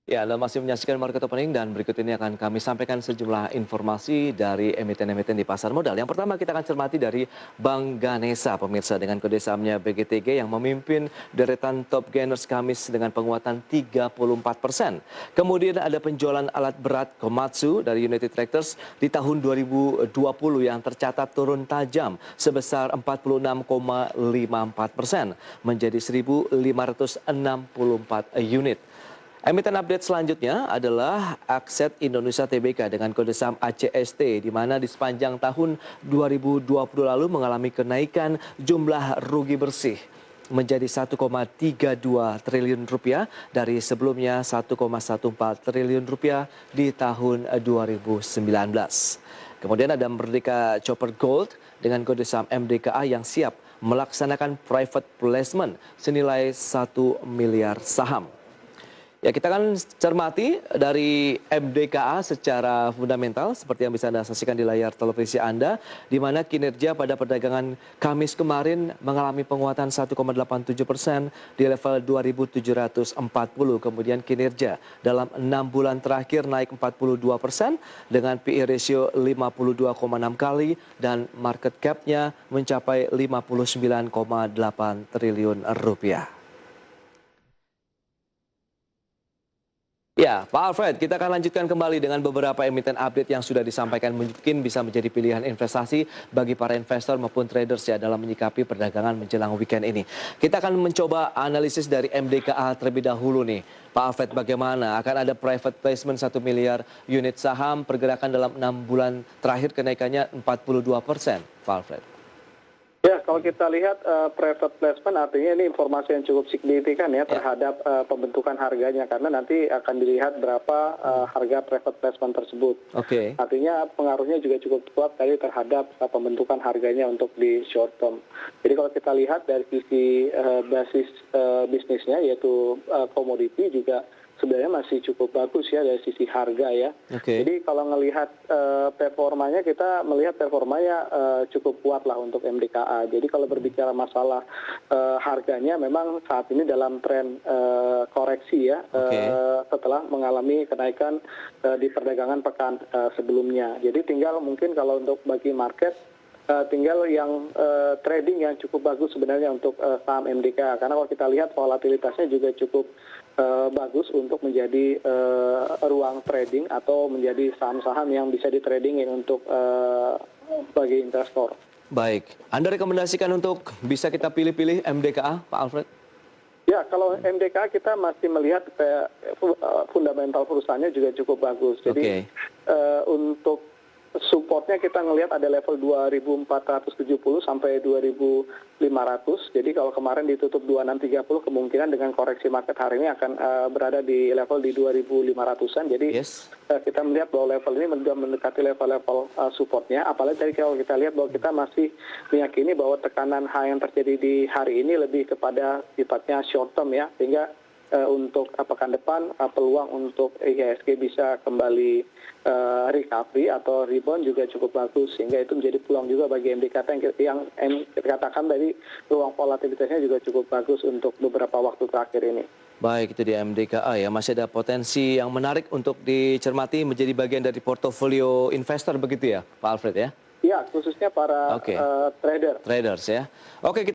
Ya, Anda masih menyaksikan Market Opening dan berikut ini akan kami sampaikan sejumlah informasi dari emiten-emiten di pasar modal. Yang pertama kita akan cermati dari Bank Ganesa, pemirsa, dengan kode sahamnya BGTG yang memimpin deretan top gainers Kamis dengan penguatan 34%. Kemudian ada penjualan alat berat Komatsu dari United Tractors di tahun 2020 yang tercatat turun tajam sebesar 46,54% menjadi 1.564 unit. Emiten update selanjutnya adalah Akset Indonesia Tbk dengan kode saham ACST, di mana di sepanjang tahun 2020 lalu mengalami kenaikan jumlah rugi bersih menjadi 1,32 triliun rupiah dari sebelumnya 1,14 triliun rupiah di tahun 2019. Kemudian ada Merdeka Copper Gold dengan kode saham MDKA yang siap melaksanakan private placement senilai 1 miliar saham. Ya, kita akan cermati dari MDKA secara fundamental seperti yang bisa Anda saksikan di layar televisi Anda, di mana kinerja pada perdagangan Kamis kemarin mengalami penguatan 1,87% di level 2.740. Kemudian kinerja dalam 6 bulan terakhir naik 42% dengan PE ratio 52,6 kali dan market cap-nya mencapai 59,8 triliun rupiah. Ya, Pak Alfred, kita akan lanjutkan kembali dengan beberapa emiten update yang sudah disampaikan, mungkin bisa menjadi pilihan investasi bagi para investor maupun traders ya dalam menyikapi perdagangan menjelang weekend ini. Kita akan mencoba analisis dari MDKA terlebih dahulu nih. Pak Alfred, bagaimana? Akan ada private placement 1 miliar unit saham, pergerakan dalam 6 bulan terakhir kenaikannya 42%, Pak Alfred. Ya, kalau kita lihat private placement artinya ini informasi yang cukup signifikan ya terhadap pembentukan harganya, karena nanti akan dilihat berapa harga private placement tersebut. Oke. Artinya pengaruhnya juga cukup kuat tadi terhadap pembentukan harganya untuk di short term. Jadi kalau kita lihat dari sisi basis bisnisnya yaitu komoditi juga sebenarnya masih cukup bagus ya dari sisi harga ya. Jadi kalau melihat performanya, kita melihat performanya cukup kuat lah untuk MDKA. Jadi kalau berbicara masalah harganya memang saat ini dalam tren koreksi ya, setelah mengalami kenaikan di perdagangan pekan sebelumnya. Jadi tinggal mungkin kalau untuk bagi market, tinggal yang trading yang cukup bagus sebenarnya untuk saham MDKA, karena kalau kita lihat volatilitasnya juga cukup bagus untuk menjadi ruang trading atau menjadi saham-saham yang bisa ditradingin untuk bagi investor. Baik, Anda rekomendasikan untuk bisa kita pilih-pilih MDKA, Pak Alfred? Ya, kalau MDKA kita masih melihat fundamental perusahaannya juga cukup bagus. Jadi untuk supportnya kita ngelihat ada level 2.470 sampai 2.500. Jadi kalau kemarin ditutup 2630, kemungkinan dengan koreksi market hari ini akan berada di level di 2.500-an. Jadi kita melihat bahwa level ini sudah mendekati level-level supportnya. Apalagi tadi kalau kita lihat bahwa kita masih meyakini bahwa tekanan H yang terjadi di hari ini lebih kepada sifatnya short term ya, sehingga untuk pekan depan peluang untuk IHSG bisa kembali recovery atau rebound juga cukup bagus, sehingga itu menjadi peluang juga bagi MDKA yang dikatakan tadi ruang volatilitasnya juga cukup bagus untuk beberapa waktu terakhir ini. Baik, itu di MDKA ya, masih ada potensi yang menarik untuk dicermati menjadi bagian dari portofolio investor begitu ya, Pak Alfred ya? Ya, khususnya para trader. Traders ya. Oke.